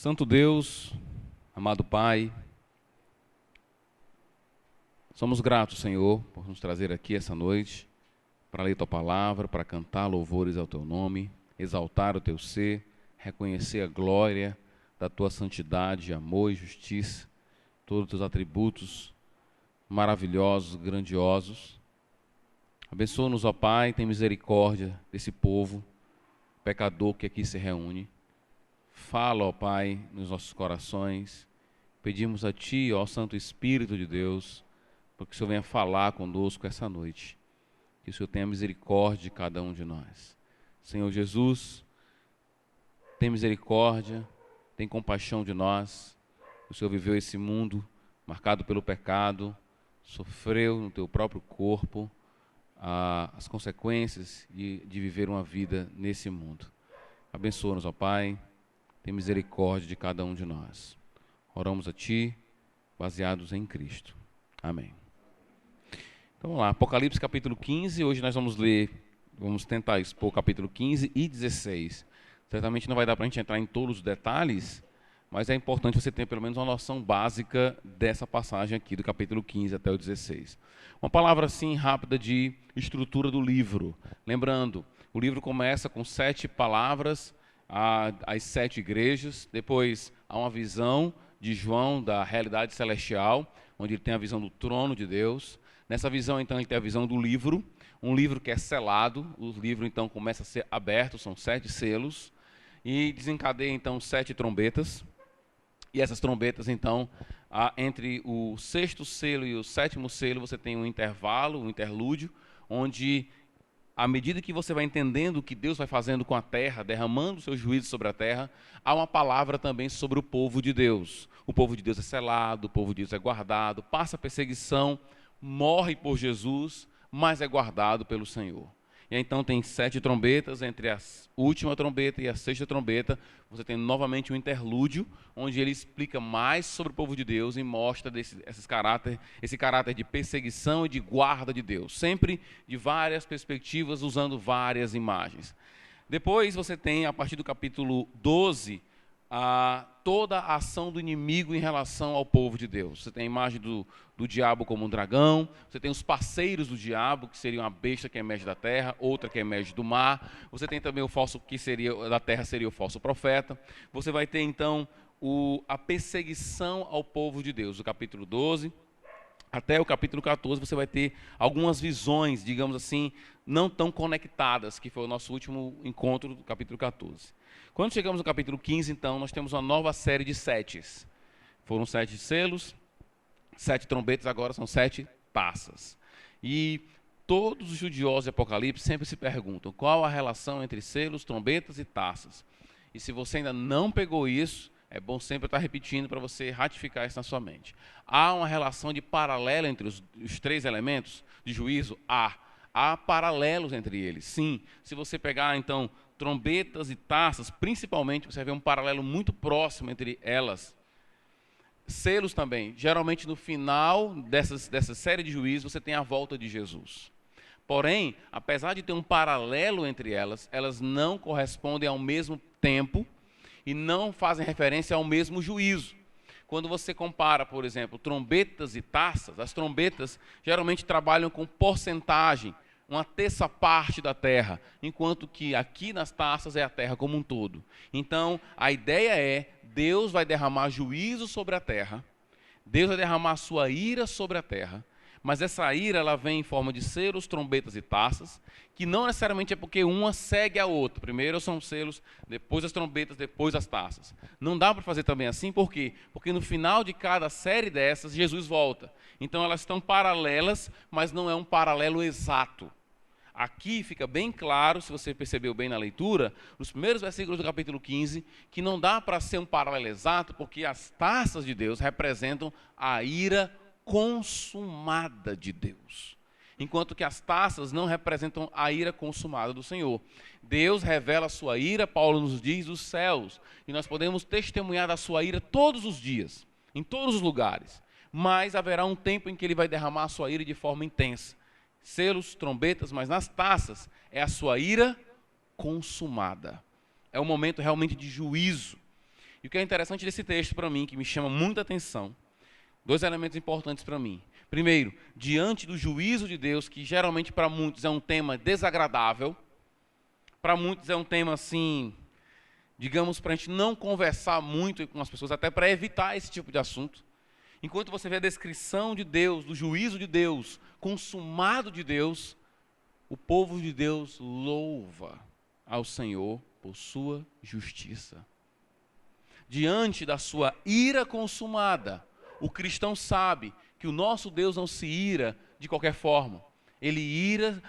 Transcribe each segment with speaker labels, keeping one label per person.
Speaker 1: Santo Deus, amado Pai, somos gratos, Senhor, por nos trazer aqui essa noite para ler Tua Palavra, para cantar louvores ao Teu nome, exaltar o Teu ser, reconhecer a glória da Tua santidade, amor e justiça, todos os Teus atributos maravilhosos, grandiosos. Abençoa-nos, ó Pai, tem misericórdia desse povo pecador que aqui se reúne. Fala, ó Pai, nos nossos corações. Pedimos a Ti, ó Santo Espírito de Deus, para que o Senhor venha falar conosco essa noite. Que o Senhor tenha misericórdia de cada um de nós. Senhor Jesus, tem misericórdia, tem compaixão de nós. O Senhor viveu esse mundo marcado pelo pecado, sofreu no Teu próprio corpo as consequências de viver uma vida nesse mundo. Abençoa-nos, ó Pai. Tem misericórdia de cada um de nós. Oramos a Ti, baseados em Cristo. Amém. Então vamos lá, Apocalipse capítulo 15, hoje nós vamos tentar expor capítulo 15 e 16. Certamente não vai dar para a gente entrar em todos os detalhes, mas é importante você ter pelo menos uma noção básica dessa passagem aqui, do capítulo 15 até o 16. Uma palavra assim rápida de estrutura do livro. Lembrando, o livro começa com 7 palavras, as 7 igrejas, depois há uma visão de João da realidade celestial, onde ele tem a visão do trono de Deus. Nessa visão, então, ele tem a visão do livro, um livro que é selado, o livro, então, começa a ser aberto, são 7 selos, e desencadeia, então, 7 trombetas, e essas trombetas, então, entre o 6º selo e o 7º selo, você tem um intervalo, um interlúdio, onde à medida que você vai entendendo o que Deus vai fazendo com a terra, derramando o seu juízo sobre a terra, há uma palavra também sobre o povo de Deus. O povo de Deus é selado, o povo de Deus é guardado, passa perseguição, morre por Jesus, mas é guardado pelo Senhor. E então tem 7 trombetas, entre a última trombeta e a 6ª trombeta, você tem novamente um interlúdio, onde ele explica mais sobre o povo de Deus e mostra esse caráter de perseguição e de guarda de Deus, sempre de várias perspectivas, usando várias imagens. Depois você tem, a partir do capítulo 12, toda a ação do inimigo em relação ao povo de Deus. Você tem a imagem do diabo como um dragão, você tem os parceiros do diabo, que seriam a besta que emerge da terra, outra que emerge do mar, você tem também o falso, que seria da terra, seria o falso profeta. Você vai ter então a perseguição ao povo de Deus, do capítulo 12 até o capítulo 14, você vai ter algumas visões, digamos assim, não tão conectadas, que foi o nosso último encontro do capítulo 14. Quando chegamos no capítulo 15, então, nós temos uma nova série de 7. Foram 7 selos, 7 trombetas, agora são 7 taças. E todos os estudiosos de Apocalipse sempre se perguntam qual a relação entre selos, trombetas e taças. E se você ainda não pegou isso, é bom sempre estar repetindo para você ratificar isso na sua mente. Há uma relação de paralelo entre os 3 elementos de juízo? Há paralelos entre eles, sim. Se você pegar, então, trombetas e taças, principalmente, você vai ver um paralelo muito próximo entre elas. Selos também. Geralmente, no final dessa série de juízos, você tem a volta de Jesus. Porém, apesar de ter um paralelo entre elas, elas não correspondem ao mesmo tempo e não fazem referência ao mesmo juízo. Quando você compara, por exemplo, trombetas e taças, as trombetas geralmente trabalham com porcentagem, uma terça parte da terra, enquanto que aqui nas taças é a terra como um todo. Então, a ideia é, Deus vai derramar juízo sobre a terra, Deus vai derramar a sua ira sobre a terra, mas essa ira ela vem em forma de selos, trombetas e taças, que não necessariamente é porque uma segue a outra. Primeiro são os selos, depois as trombetas, depois as taças. Não dá para fazer também assim, por quê? Porque no final de cada série dessas, Jesus volta. Então elas estão paralelas, mas não é um paralelo exato. Aqui fica bem claro, se você percebeu bem na leitura, nos primeiros versículos do capítulo 15, que não dá para ser um paralelo exato, porque as taças de Deus representam a ira consumada de Deus, enquanto que as taças não representam a ira consumada do Senhor. Deus revela a sua ira, Paulo nos diz, dos céus, e nós podemos testemunhar da sua ira todos os dias, em todos os lugares, mas haverá um tempo em que ele vai derramar a sua ira de forma intensa. Selos, trombetas, mas nas taças é a sua ira consumada. É um momento realmente de juízo. E o que é interessante desse texto para mim, que me chama muita atenção, dois elementos importantes para mim. Primeiro, diante do juízo de Deus, que geralmente para muitos é um tema desagradável, para muitos é um tema assim, digamos, para a gente não conversar muito com as pessoas, até para evitar esse tipo de assunto. Enquanto você vê a descrição de Deus, do juízo de Deus, consumado de Deus, o povo de Deus louva ao Senhor por sua justiça. Diante da sua ira consumada, o cristão sabe que o nosso Deus não se ira de qualquer forma.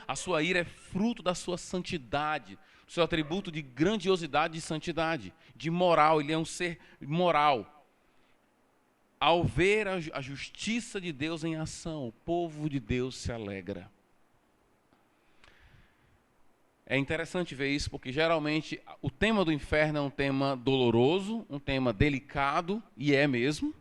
Speaker 1: A sua ira é fruto da sua santidade, do seu atributo de grandiosidade e santidade, de moral. Ele é um ser moral. Ao ver a justiça de Deus em ação, o povo de Deus se alegra. É interessante ver isso, porque geralmente o tema do inferno é um tema doloroso, um tema delicado, e é mesmo,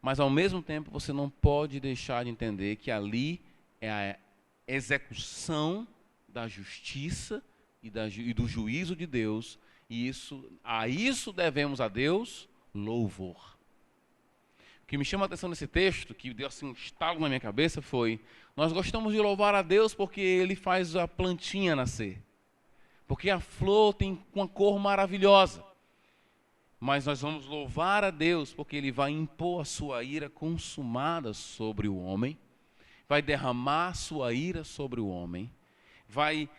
Speaker 1: mas ao mesmo tempo você não pode deixar de entender que ali é a execução da justiça e do juízo de Deus, e a isso devemos a Deus louvor. O que me chama a atenção nesse texto, que deu assim um estalo na minha cabeça, foi: nós gostamos de louvar a Deus porque Ele faz a plantinha nascer, porque a flor tem uma cor maravilhosa. Mas nós vamos louvar a Deus porque Ele vai impor a sua ira consumada sobre o homem, vai derramar a sua ira sobre o homem, vai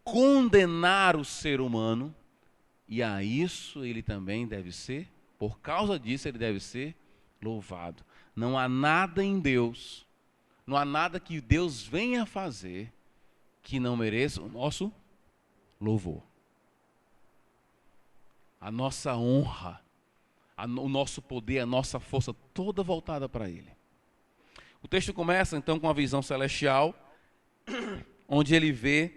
Speaker 1: condenar o ser humano, e a isso ele também deve ser, por causa disso ele deve ser louvado. Não há nada em Deus, não há nada que Deus venha fazer que não mereça o nosso louvor. A nossa honra, o nosso poder, a nossa força, toda voltada para Ele. O texto começa então com a visão celestial, onde ele vê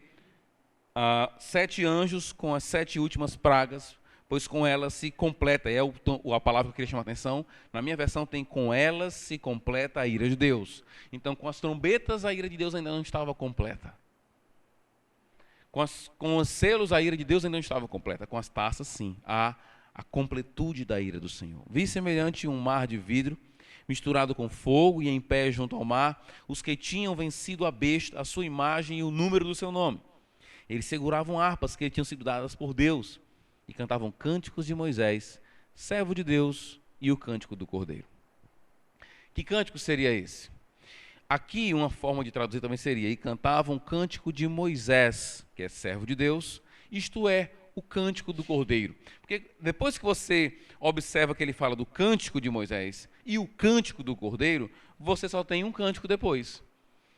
Speaker 1: 7 anjos com as 7 últimas pragas, pois com elas se completa, a palavra que eu queria chamar a atenção, na minha versão tem: com elas se completa a ira de Deus. Então com as trombetas a ira de Deus ainda não estava completa. Com os selos a ira de Deus ainda não estava completa. Com as taças sim, há a completude da ira do Senhor. Vi semelhante um mar de vidro, misturado com fogo, e em pé junto ao mar, os que tinham vencido a besta, a sua imagem e o número do seu nome. Eles seguravam harpas que lhe tinham sido dadas por Deus, e cantavam cânticos de Moisés, servo de Deus, e o cântico do Cordeiro. Que cântico seria esse? Aqui uma forma de traduzir também seria: e cantavam um cântico de Moisés, que é servo de Deus, isto é, o cântico do Cordeiro. Porque depois que você observa que ele fala do cântico de Moisés e o cântico do Cordeiro, você só tem um cântico depois.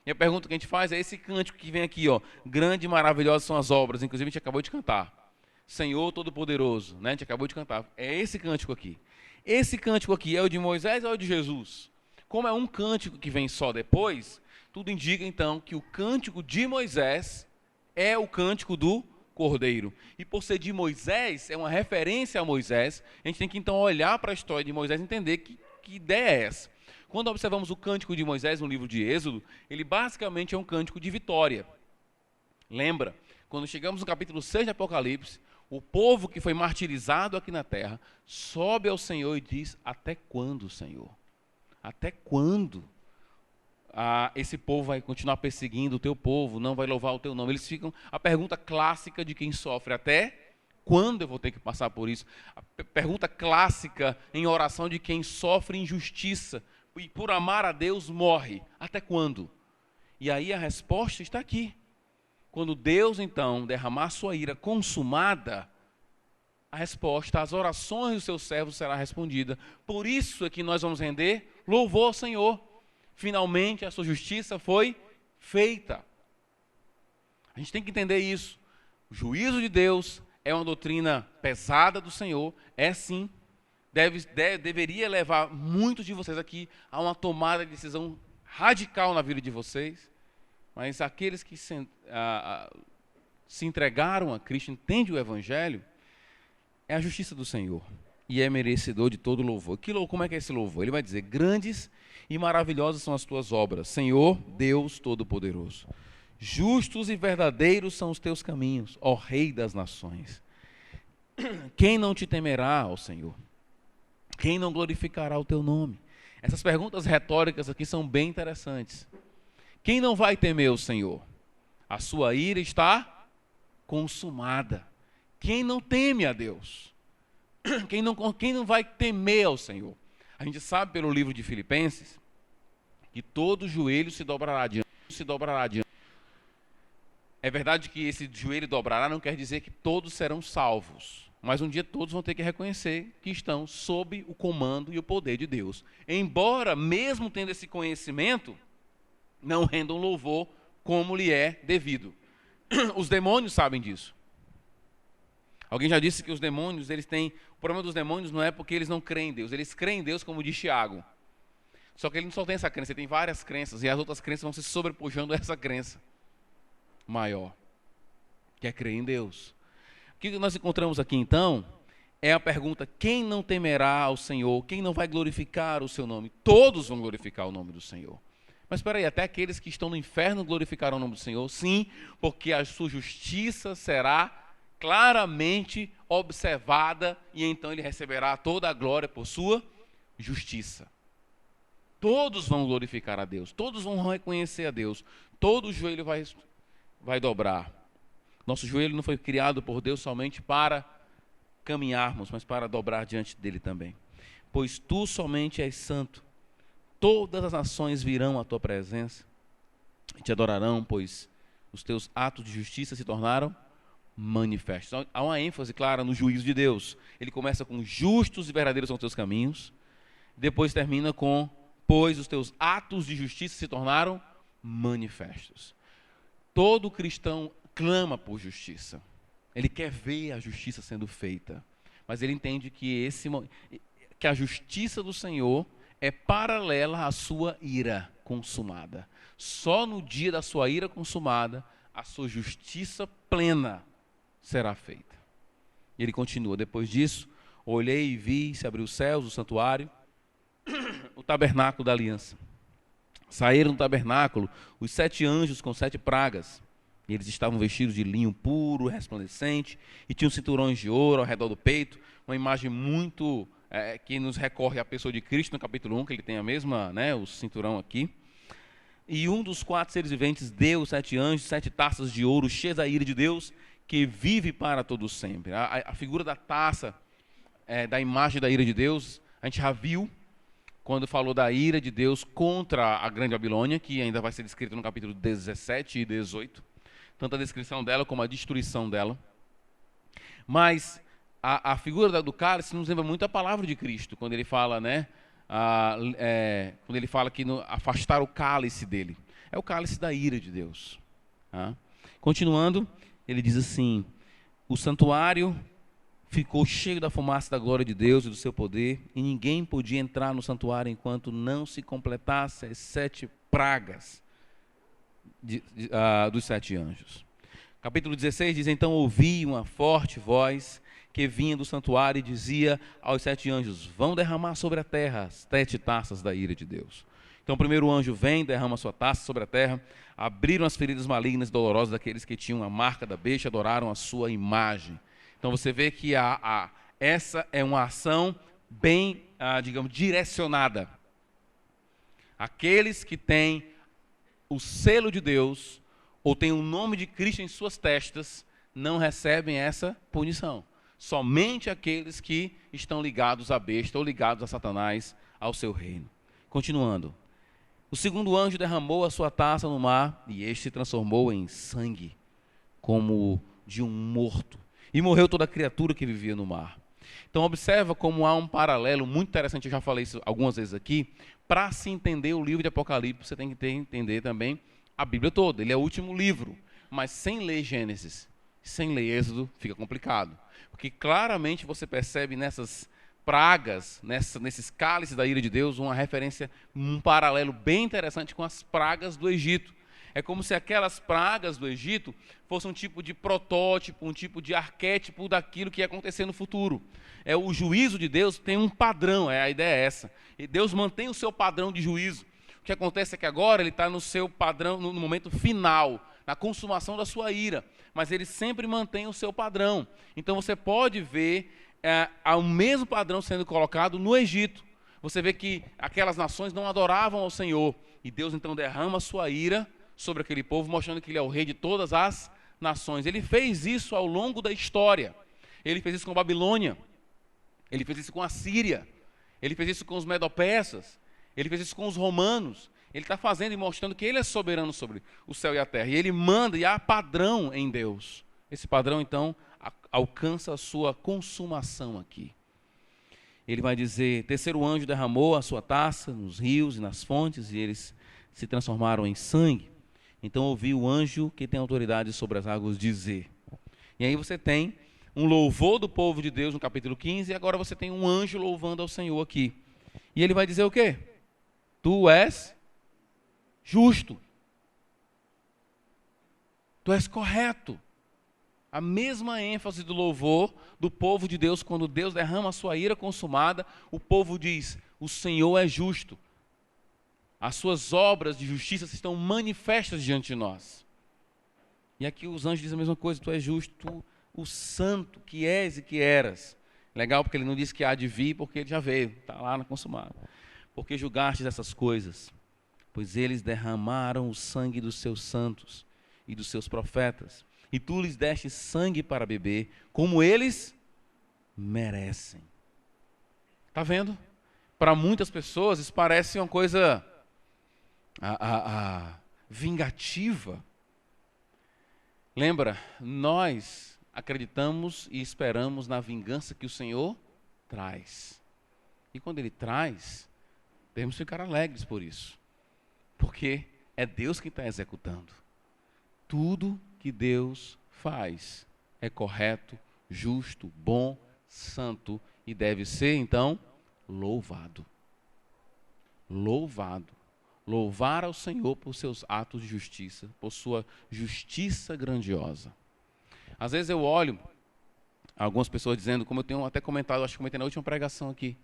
Speaker 1: E a pergunta que a gente faz é esse cântico que vem aqui, ó: grande e maravilhosas são as obras. Inclusive a gente acabou de cantar, Senhor Todo-Poderoso, né? A gente acabou de cantar. É esse cântico aqui. Esse cântico aqui é o de Moisés ou é o de Jesus? Como é um cântico que vem só depois, tudo indica então que o cântico de Moisés é o cântico do Cordeiro. E por ser de Moisés, é uma referência a Moisés, a gente tem que então olhar para a história de Moisés e entender que ideia é essa. Quando observamos o cântico de Moisés no livro de Êxodo, ele basicamente é um cântico de vitória. Lembra? Quando chegamos no capítulo 6 de Apocalipse, o povo que foi martirizado aqui na terra sobe ao Senhor e diz: até quando, Senhor? Até quando esse povo vai continuar perseguindo o teu povo, não vai louvar o teu nome? Eles ficam, a pergunta clássica de quem sofre: até quando eu vou ter que passar por isso? A pergunta clássica em oração de quem sofre injustiça e por amar a Deus morre: até quando? E aí a resposta está aqui. Quando Deus então derramar sua ira consumada, a resposta às orações dos seus servos será respondida. Por isso é que nós vamos render louvor ao Senhor. Finalmente a sua justiça foi feita. A gente tem que entender isso. O juízo de Deus é uma doutrina pesada do Senhor, é sim. Deveria levar muitos de vocês aqui a uma tomada de decisão radical na vida de vocês. Mas aqueles que se entregaram a Cristo, entendem o Evangelho, é a justiça do Senhor e é merecedor de todo louvor. Como é que é esse louvor? Ele vai dizer: grandes e maravilhosas são as tuas obras, Senhor Deus Todo-Poderoso. Justos e verdadeiros são os teus caminhos, ó Rei das nações. Quem não te temerá, ó Senhor? Quem não glorificará o teu nome? Essas perguntas retóricas aqui são bem interessantes. Quem não vai temer o Senhor? A sua ira está consumada. Quem não teme a Deus? Quem não vai temer ao Senhor? A gente sabe pelo livro de Filipenses que todo joelho se dobrará diante. É verdade que esse joelho dobrará não quer dizer que todos serão salvos. Mas um dia todos vão ter que reconhecer que estão sob o comando e o poder de Deus. Embora, mesmo tendo esse conhecimento, não rendam louvor como lhe é devido. Os demônios sabem disso. Alguém já disse que os demônios, o problema dos demônios não é porque eles não creem em Deus. Eles creem em Deus, como diz Tiago. Só que ele não só tem essa crença, ele tem várias crenças. E as outras crenças vão se sobrepujando a essa crença maior, que é crer em Deus. O que nós encontramos aqui então é a pergunta: quem não temerá ao Senhor? Quem não vai glorificar o seu nome? Todos vão glorificar o nome do Senhor. Mas espera aí, até aqueles que estão no inferno glorificarão o nome do Senhor? Sim, porque a sua justiça será claramente observada e então ele receberá toda a glória por sua justiça. Todos vão glorificar a Deus, todos vão reconhecer a Deus, todo joelho vai dobrar. Nosso joelho não foi criado por Deus somente para caminharmos, mas para dobrar diante dele também. Pois tu somente és santo. Todas as nações virão à tua presença e te adorarão, pois os teus atos de justiça se tornaram manifestos. Então, há uma ênfase clara no juízo de Deus. Ele começa com justos e verdadeiros são os teus caminhos, depois termina com pois os teus atos de justiça se tornaram manifestos. Todo cristão clama por justiça. Ele quer ver a justiça sendo feita. Mas ele entende que a justiça do Senhor é paralela à sua ira consumada. Só no dia da sua ira consumada, a sua justiça plena será feita. E ele continua: depois disso, olhei e vi, se abriu os céus, o santuário, o tabernáculo da aliança. Saíram do tabernáculo os 7 anjos com 7 pragas. E eles estavam vestidos de linho puro, resplandecente, e tinham cinturões de ouro ao redor do peito. Uma imagem muito que nos recorre à pessoa de Cristo no capítulo 1, que ele tem a mesma, o cinturão aqui. E um dos 4 seres viventes deu 7 anjos, 7 taças de ouro cheias da ira de Deus, que vive para todo sempre. A figura da taça, da imagem da ira de Deus, a gente já viu quando falou da ira de Deus contra a grande Babilônia, que ainda vai ser descrita no capítulo 17 e 18. Tanto a descrição dela como a destruição dela. Mas a figura do cálice nos lembra muito a palavra de Cristo, quando ele fala, quando ele fala que afastar o cálice dele. É o cálice da ira de Deus. Continuando, ele diz assim: o santuário ficou cheio da fumaça da glória de Deus e do seu poder, e ninguém podia entrar no santuário enquanto não se completasse as 7 pragas dos 7 anjos. Capítulo 16 diz: então ouvi uma forte voz que vinha do santuário e dizia aos 7 anjos: vão derramar sobre a terra as 7 taças da ira de Deus. Então o primeiro anjo vem, derrama sua taça sobre a terra, abriram as feridas malignas e dolorosas daqueles que tinham a marca da besta, adoraram a sua imagem. Então você vê que essa é uma ação bem, direcionada. Aqueles que têm o selo de Deus, ou têm o nome de Cristo em suas testas, não recebem essa punição. Somente aqueles que estão ligados à besta ou ligados a Satanás, ao seu reino. Continuando. O segundo anjo derramou a sua taça no mar, e este se transformou em sangue, como de um morto. E morreu toda criatura que vivia no mar. Então observa como há um paralelo muito interessante, eu já falei isso algumas vezes aqui. Para se entender o livro de Apocalipse, você tem que entender também a Bíblia toda. Ele é o último livro, mas sem ler Gênesis, sem ler Êxodo, fica complicado. Porque claramente você percebe nessas pragas, nesses cálices da ira de Deus, uma referência, um paralelo bem interessante com as pragas do Egito. É como se aquelas pragas do Egito fossem um tipo de protótipo, um tipo de arquétipo daquilo que ia acontecer no futuro. O juízo de Deus tem um padrão, a ideia é essa. E Deus mantém o seu padrão de juízo. O que acontece é que agora ele está no seu padrão, no momento final, na consumação da sua ira. mas ele sempre mantém o seu padrão. Então você pode ver o mesmo padrão sendo colocado no Egito. Você vê que aquelas nações não adoravam ao Senhor, e Deus então derrama a sua ira sobre aquele povo, mostrando que ele é o rei de todas as nações. Ele fez isso ao longo da história. Ele fez isso com a Babilônia, ele fez isso com a Síria, ele fez isso com os Medo-Persas, ele fez isso com os romanos. Ele está fazendo e mostrando que ele é soberano sobre o céu e a terra. E ele manda, e há padrão em Deus. Esse padrão, então, alcança a sua consumação aqui. Ele vai dizer: terceiro anjo derramou a sua taça nos rios e nas fontes, e eles se transformaram em sangue. Então ouvi o anjo que tem autoridade sobre as águas dizer. E aí você tem um louvor do povo de Deus no capítulo 15, e agora você tem um anjo louvando ao Senhor aqui. E ele vai dizer o quê? Tu és justo. Tu és correto. A mesma ênfase do louvor do povo de Deus, quando Deus derrama a sua ira consumada, o povo diz: o Senhor é justo. As suas obras de justiça estão manifestas diante de nós. E aqui os anjos dizem a mesma coisa: tu és justo, tu, o santo que és e que eras. Legal, porque ele não disse que há de vir, porque ele já veio, está lá na consumada. Porque julgastes essas coisas, pois eles derramaram o sangue dos seus santos e dos seus profetas, e tu lhes deste sangue para beber, como eles merecem. Está vendo? Para muitas pessoas isso parece uma coisa vingativa. Lembra, nós acreditamos e esperamos na vingança que o Senhor traz. E quando Ele traz, devemos ficar alegres por isso. Porque é Deus quem está executando. Tudo que Deus faz é correto, justo, bom, santo e deve ser, então, louvado. Louvado. Louvar ao Senhor por seus atos de justiça, por sua justiça grandiosa. Às vezes eu olho algumas pessoas dizendo, como eu tenho até comentado, acho que comentei na última pregação aqui,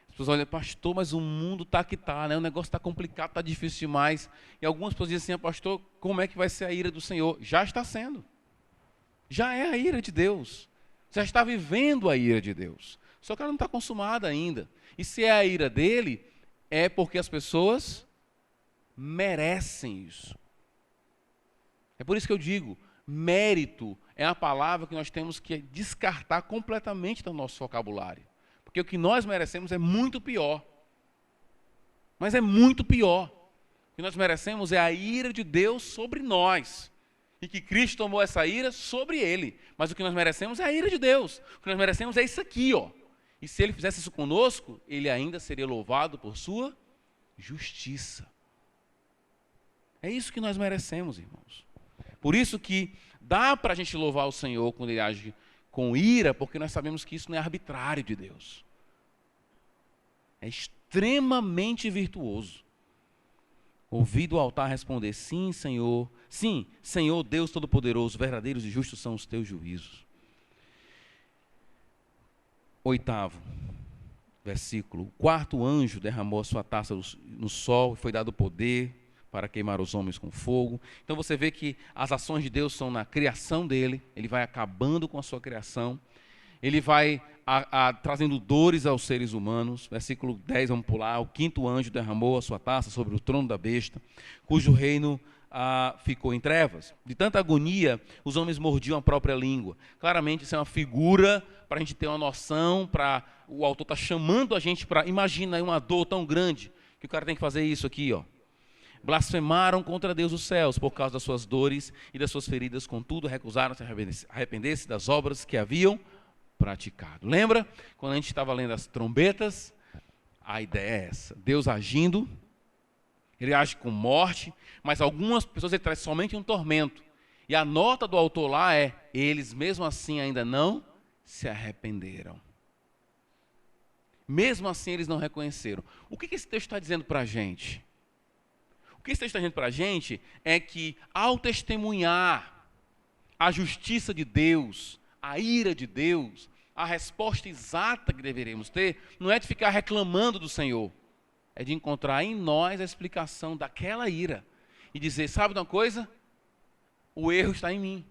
Speaker 1: as pessoas olham: pastor, mas o mundo está que está, né? O negócio está complicado, está difícil demais. E algumas pessoas dizem assim: pastor, como é que vai ser a ira do Senhor? Já está sendo. Já é a ira de Deus. Já está vivendo a ira de Deus. Só que ela não está consumada ainda. E se é a ira dele, é porque as pessoas merecem isso. É por isso que eu digo, mérito é a palavra que nós temos que descartar completamente do nosso vocabulário. Porque o que nós merecemos é muito pior. Mas é muito pior. O que nós merecemos é a ira de Deus sobre nós. E que Cristo tomou essa ira sobre ele. Mas o que nós merecemos é a ira de Deus. O que nós merecemos é isso aqui, ó. E se ele fizesse isso conosco, ele ainda seria louvado por sua justiça. É isso que nós merecemos, irmãos. Por isso que dá para a gente louvar o Senhor quando Ele age com ira, porque nós sabemos que isso não é arbitrário de Deus. É extremamente virtuoso. Ouvi do altar responder: sim, Senhor. Sim, Senhor Deus Todo-Poderoso, verdadeiros e justos são os teus juízos. 8º versículo. O 4º anjo derramou a sua taça no sol e foi dado poder para queimar os homens com fogo. Então você vê que as ações de Deus são na criação dele. Ele vai acabando com a sua criação. Ele vai trazendo dores aos seres humanos. Versículo 10, vamos pular. O 5º anjo derramou a sua taça sobre o trono da besta, cujo reino ficou em trevas. De tanta agonia, os homens mordiam a própria língua. Claramente isso é uma figura para a gente ter uma noção, o autor está chamando a gente para, imagina aí uma dor tão grande, que o cara tem que fazer isso aqui, ó. Blasfemaram contra Deus dos céus por causa das suas dores e das suas feridas, contudo recusaram-se a arrepender-se das obras que haviam praticado. Lembra? Quando a gente estava lendo as trombetas, a ideia é essa: Deus agindo, Ele age com morte, mas algumas pessoas Ele traz somente um tormento. E a nota do autor lá é: eles mesmo assim ainda não se arrependeram. Mesmo assim eles não reconheceram. O que esse texto está dizendo para a gente? O que esse texto está dizendo para a gente é que, ao testemunhar a justiça de Deus, a ira de Deus, a resposta exata que deveríamos ter, não é de ficar reclamando do Senhor, é de encontrar em nós a explicação daquela ira e dizer: sabe de uma coisa? O erro está em mim.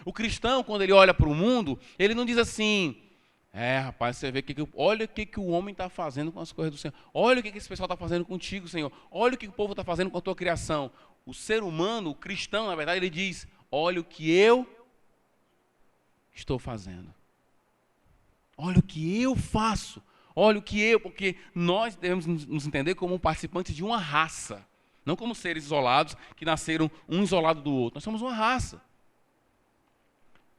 Speaker 1: O cristão, quando ele olha para o mundo, ele não diz assim, rapaz, você vê olha o que o homem está fazendo com as coisas do Senhor. Olha o que esse pessoal está fazendo contigo, Senhor. Olha o que o povo está fazendo com a tua criação. O ser humano, o cristão, na verdade, ele diz, olha o que eu estou fazendo. Olha o que eu faço. Olha o que porque nós devemos nos entender como participantes de uma raça. Não como seres isolados, que nasceram um isolado do outro. Nós somos uma raça.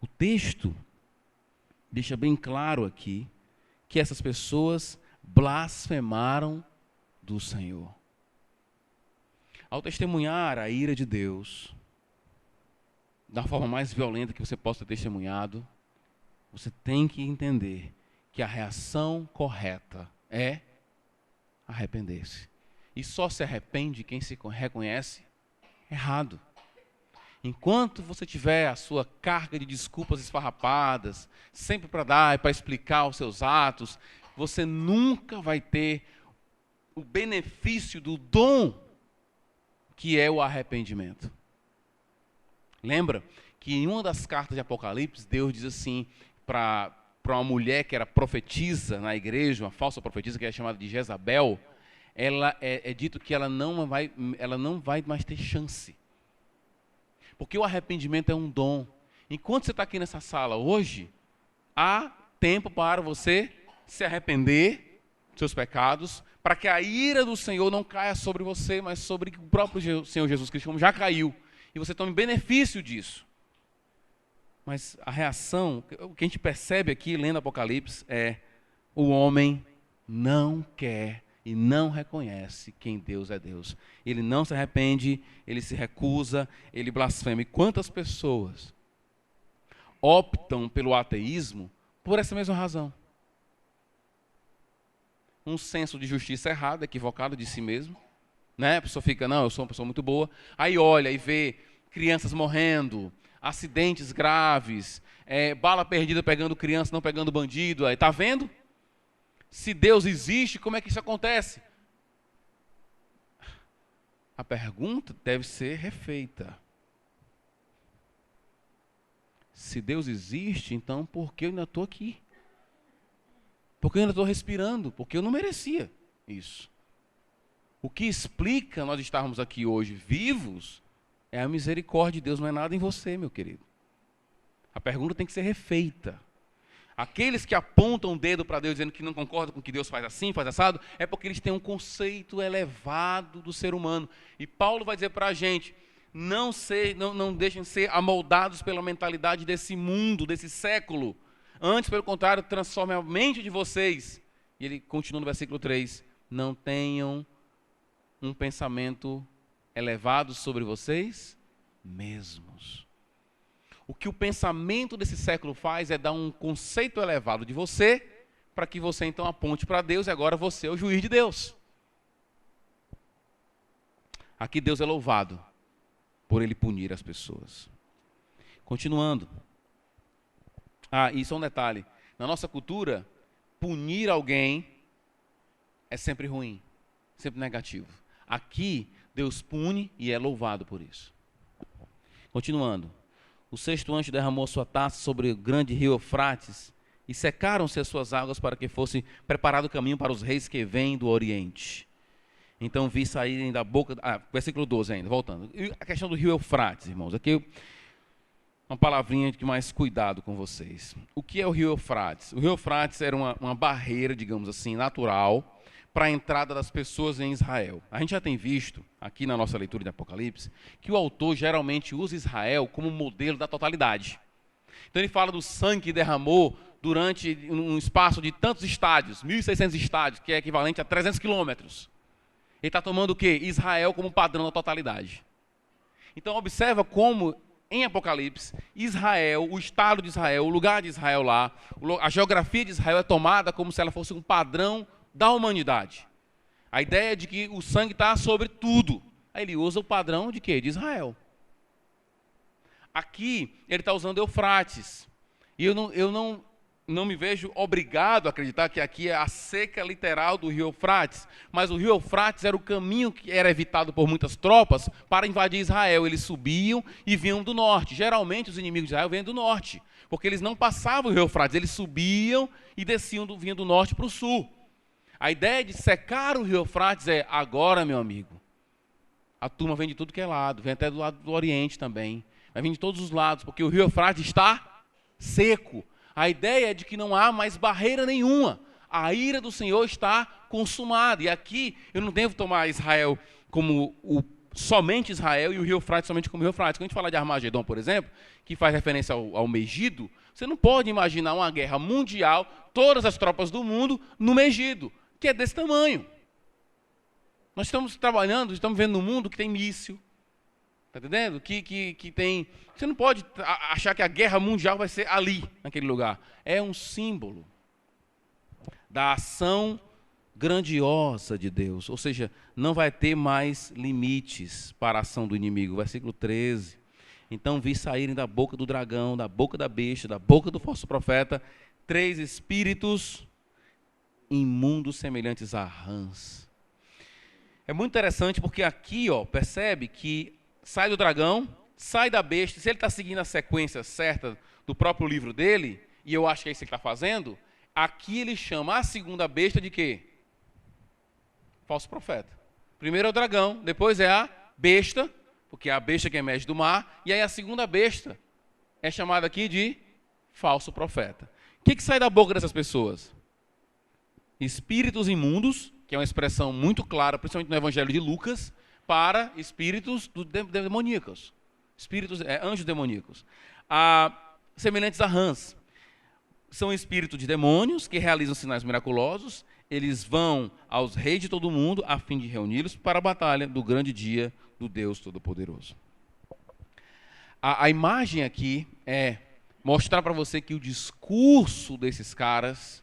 Speaker 1: O texto deixa bem claro aqui que essas pessoas blasfemaram do Senhor. Ao testemunhar a ira de Deus, da forma mais violenta que você possa ter testemunhado, você tem que entender que a reação correta é arrepender-se. E só se arrepende quem se reconhece errado. Enquanto você tiver a sua carga de desculpas esfarrapadas, sempre para dar e para explicar os seus atos, você nunca vai ter o benefício do dom que é o arrependimento. Lembra que em uma das cartas de Apocalipse, Deus diz assim para uma mulher que era profetisa na igreja, uma falsa profetisa que era chamada de Jezabel, ela é dito que ela não vai mais ter chance. Porque o arrependimento é um dom. Enquanto você está aqui nessa sala hoje, há tempo para você se arrepender dos seus pecados, para que a ira do Senhor não caia sobre você, mas sobre o próprio Senhor Jesus Cristo, como já caiu. E você tome benefício disso. Mas a reação, o que a gente percebe aqui, lendo Apocalipse, é o homem não quer e não reconhece quem Deus é Deus. Ele não se arrepende, ele se recusa, ele blasfema. E quantas pessoas optam pelo ateísmo por essa mesma razão? Um senso de justiça errado, equivocado de si mesmo. Né? A pessoa fica, não, eu sou uma pessoa muito boa. Aí olha e vê crianças morrendo, acidentes graves, bala perdida pegando criança, não pegando bandido. Aí, tá vendo? Se Deus existe, como é que isso acontece? A pergunta deve ser refeita. Se Deus existe, então por que eu ainda estou aqui? Por que eu ainda estou respirando? Porque eu não merecia isso. O que explica nós estarmos aqui hoje vivos é a misericórdia de Deus, não é nada em você, meu querido. A pergunta tem que ser refeita. Aqueles que apontam o dedo para Deus dizendo que não concordam com que Deus faz assim, faz assado, é porque eles têm um conceito elevado do ser humano. E Paulo vai dizer para a gente, não deixem ser amoldados pela mentalidade desse mundo, desse século. Antes, pelo contrário, transformem a mente de vocês. E ele continua no versículo 3, não tenham um pensamento elevado sobre vocês mesmos. O que o pensamento desse século faz é dar um conceito elevado de você, para que você então aponte para Deus e agora você é o juiz de Deus. Aqui Deus é louvado por ele punir as pessoas. Continuando. E só um detalhe. Na nossa cultura, punir alguém é sempre ruim, sempre negativo. Aqui, Deus pune e é louvado por isso. Continuando. O sexto anjo derramou sua taça sobre o grande rio Eufrates e secaram-se as suas águas para que fosse preparado o caminho para os reis que vêm do Oriente. Então vi saírem da boca... versículo 12 ainda, voltando. E a questão do rio Eufrates, irmãos. Aqui uma palavrinha de mais cuidado com vocês. O que é o rio Eufrates? O rio Eufrates era uma barreira, digamos assim, natural para a entrada das pessoas em Israel. A gente já tem visto, aqui na nossa leitura de Apocalipse, que o autor geralmente usa Israel como modelo da totalidade. Então ele fala do sangue que derramou durante um espaço de tantos estádios, 1.600 estádios, que é equivalente a 300 quilômetros. Ele está tomando o quê? Israel como padrão da totalidade. Então observa como, em Apocalipse, Israel, o estado de Israel, o lugar de Israel lá, a geografia de Israel é tomada como se ela fosse um padrão da humanidade. A ideia é de que o sangue está sobre tudo. Aí ele usa o padrão de quê? De Israel. Aqui ele está usando Eufrates. E eu não me vejo obrigado a acreditar que aqui é a seca literal do rio Eufrates, mas o rio Eufrates era o caminho que era evitado por muitas tropas para invadir Israel. Eles subiam e vinham do norte. Geralmente os inimigos de Israel vêm do norte, porque eles não passavam o rio Eufrates, eles subiam e desciam, vinham do norte para o sul. A ideia de secar o rio Eufrates é, agora, meu amigo, a turma vem de tudo que é lado, vem até do lado do Oriente também, vai vir de todos os lados, porque o rio Eufrates está seco. A ideia é de que não há mais barreira nenhuma. A ira do Senhor está consumada. E aqui eu não devo tomar Israel como somente Israel e o rio Eufrates somente como o rio Eufrates. Quando a gente fala de Armagedon, por exemplo, que faz referência ao Megido, você não pode imaginar uma guerra mundial, todas as tropas do mundo no Megido, que é desse tamanho. Nós estamos trabalhando, estamos vendo um mundo que tem míssil. Está entendendo? Que tem... Você não pode achar que a guerra mundial vai ser ali, naquele lugar. É um símbolo da ação grandiosa de Deus. Ou seja, não vai ter mais limites para a ação do inimigo. Versículo 13. Então vi saírem da boca do dragão, da boca da besta, da boca do falso profeta, 3 espíritos imundos semelhantes a rãs. É muito interessante porque aqui, percebe que sai do dragão, sai da besta. Se ele está seguindo a sequência certa do próprio livro dele, e eu acho que é isso que ele está fazendo, aqui ele chama a segunda besta de quê? Falso profeta. Primeiro é o dragão, depois é a besta, porque é a besta que emerge do mar, e aí a segunda besta é chamada aqui de falso profeta. O que sai da boca dessas pessoas? Espíritos imundos, que é uma expressão muito clara, principalmente no Evangelho de Lucas, para espíritos demoníacos, anjos demoníacos, semelhantes a rãs. São espíritos de demônios que realizam sinais miraculosos. Eles vão aos reis de todo o mundo a fim de reuni-los para a batalha do grande dia do Deus Todo-Poderoso. A imagem aqui é mostrar para você que o discurso desses caras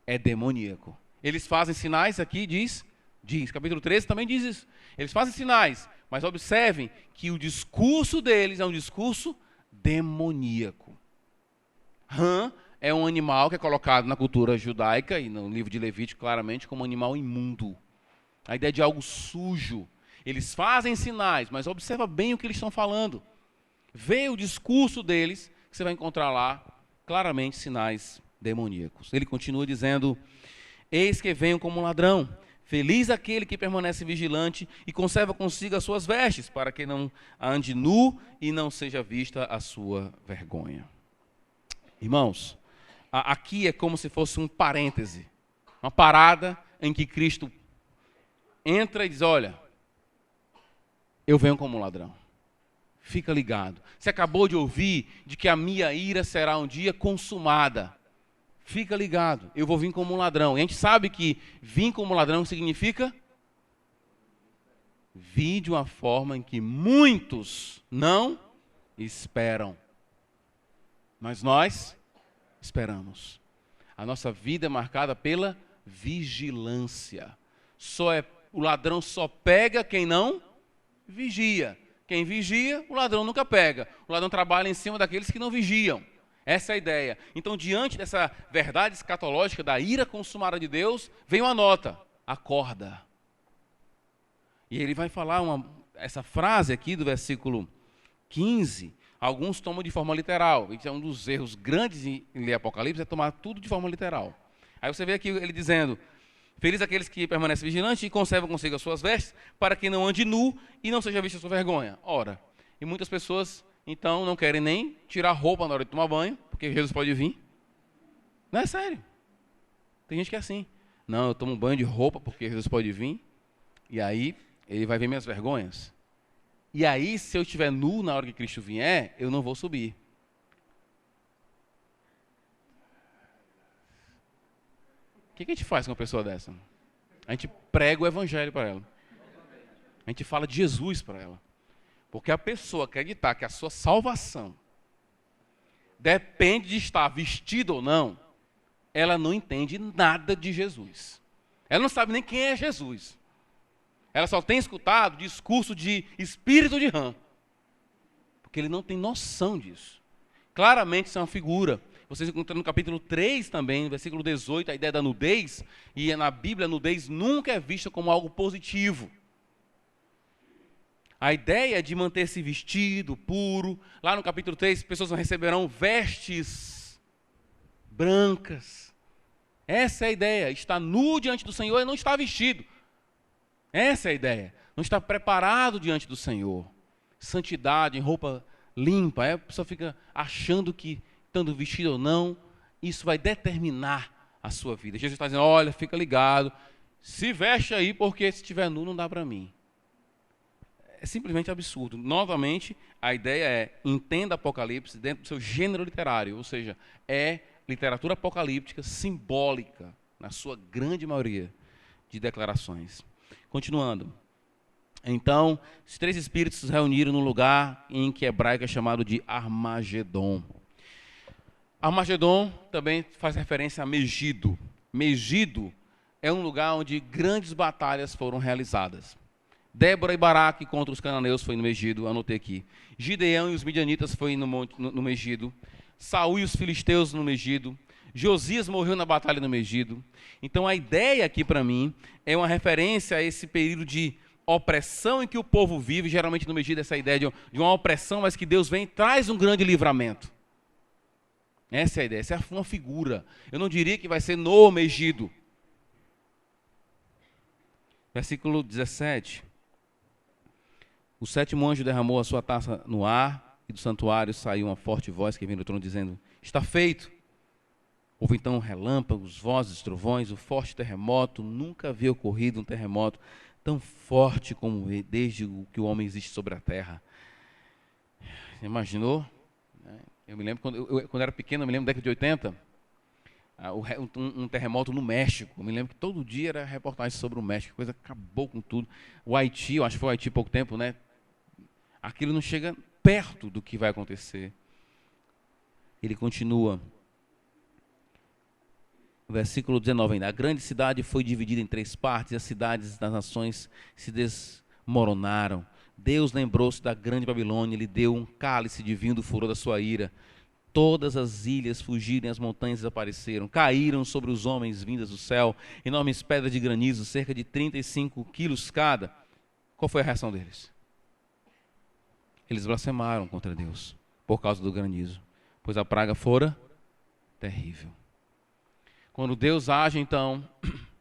Speaker 1: é demoníaco. Eles fazem sinais aqui, diz, capítulo 13 também diz isso. Eles fazem sinais, mas observem que o discurso deles é um discurso demoníaco. Rã é um animal que é colocado na cultura judaica e no livro de Levítico claramente como um animal imundo. A ideia de algo sujo. Eles fazem sinais, mas observa bem o que eles estão falando. Vê o discurso deles, que você vai encontrar lá claramente sinais demoníacos. Ele continua dizendo: eis que venho como um ladrão. Feliz aquele que permanece vigilante e conserva consigo as suas vestes, para que não ande nu e não seja vista a sua vergonha. Irmãos, aqui é como se fosse um parêntese, uma parada em que Cristo entra e diz: olha, eu venho como um ladrão. Fica ligado. Você acabou de ouvir de que a minha ira será um dia consumada. Fica ligado, eu vou vir como um ladrão. E a gente sabe que vir como ladrão significa vir de uma forma em que muitos não esperam. Mas nós esperamos. A nossa vida é marcada pela vigilância. O ladrão só pega quem não vigia. Quem vigia, o ladrão nunca pega. O ladrão trabalha em cima daqueles que não vigiam. Essa é a ideia. Então, diante dessa verdade escatológica da ira consumada de Deus, vem uma nota: acorda. E ele vai falar essa frase aqui do versículo 15, alguns tomam de forma literal. Isso é um dos erros grandes em ler Apocalipse, é tomar tudo de forma literal. Aí você vê aqui ele dizendo: feliz aqueles que permanecem vigilantes e conservam consigo as suas vestes, para que não ande nu e não seja vista a sua vergonha. Ora, e muitas pessoas então não querem nem tirar a roupa na hora de tomar banho, porque Jesus pode vir. Não é sério. Tem gente que é assim. Não, eu tomo banho de roupa porque Jesus pode vir, e aí ele vai ver minhas vergonhas. E aí, se eu estiver nu na hora que Cristo vier, eu não vou subir. O que a gente faz com uma pessoa dessa? A gente prega o evangelho para ela. A gente fala de Jesus para ela. Porque a pessoa acreditar que a sua salvação depende de estar vestida ou não, ela não entende nada de Jesus. Ela não sabe nem quem é Jesus. Ela só tem escutado discurso de espírito de rã. Porque ele não tem noção disso. Claramente isso é uma figura. vocês encontram no capítulo 3 também, no versículo 18, a ideia da nudez, e na Bíblia a nudez nunca é vista como algo positivo. A ideia de manter-se vestido, puro. Lá no capítulo 3, pessoas receberão vestes brancas. Essa é a ideia. Estar nu diante do Senhor e não estar vestido. Essa é a ideia. Não estar preparado diante do Senhor. Santidade, em roupa limpa. Aí a pessoa fica achando que, estando vestido ou não, isso vai determinar a sua vida. Jesus está dizendo, olha, fica ligado. Se veste aí, porque se estiver nu não dá para mim. É simplesmente absurdo. Novamente, a ideia é, entenda Apocalipse dentro do seu gênero literário, ou seja, é literatura apocalíptica simbólica, na sua grande maioria de declarações. Continuando. Então, os 3 espíritos se reuniram no lugar em que hebraico é chamado de Armagedon. Armagedon também faz referência a Megido. Megido é um lugar onde grandes batalhas foram realizadas. Débora e Baraque contra os cananeus foi no Megido, anotei aqui. Gideão e os midianitas foi no Megido. Saul e os filisteus no Megido. Josias morreu na batalha no Megido. Então a ideia aqui para mim é uma referência a esse período de opressão em que o povo vive. Geralmente no Megido essa ideia de uma opressão, mas que Deus vem e traz um grande livramento. Essa é a ideia, essa é uma figura. Eu não diria que vai ser no Megido. Versículo 17. O 7º anjo derramou a sua taça no ar, e do santuário saiu uma forte voz que vinha do trono dizendo, está feito. Houve então relâmpagos, vozes, trovões, um forte terremoto. Nunca havia ocorrido um terremoto tão forte como desde que o homem existe sobre a terra. Você imaginou? Eu me lembro, quando era pequeno, eu me lembro da década de 80, um terremoto no México. Eu me lembro que todo dia era reportagem sobre o México, a coisa acabou com tudo. O Haiti, eu acho que foi o Haiti há pouco tempo, né? Aquilo não chega perto do que vai acontecer. Ele continua. Versículo 19 ainda. A grande cidade foi dividida em 3 partes, e as cidades das nações se desmoronaram. Deus lembrou-se da grande Babilônia, lhe deu um cálice de vinho do furor da sua ira. Todas as ilhas fugiram, as montanhas desapareceram. Caíram sobre os homens vindas do céu, enormes pedras de granizo, cerca de 35 quilos cada. Qual foi a reação deles? Eles blasfemaram contra Deus por causa do granizo, pois a praga fora terrível. Quando Deus age, então,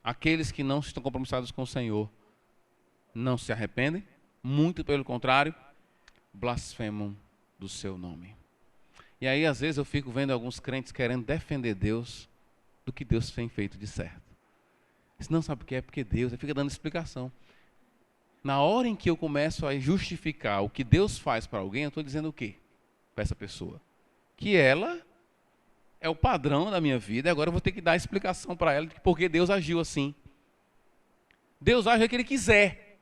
Speaker 1: aqueles que não estão compromissados com o Senhor não se arrependem, muito pelo contrário, blasfemam do seu nome. E aí, às vezes, eu fico vendo alguns crentes querendo defender Deus do que Deus tem feito de certo. Se não sabe o que é, porque Deus, aí fica dando explicação. Na hora em que eu começo a justificar o que Deus faz para alguém, eu estou dizendo o quê para essa pessoa? Que ela é o padrão da minha vida, e agora eu vou ter que dar explicação para ela de por que Deus agiu assim. Deus age o que Ele quiser.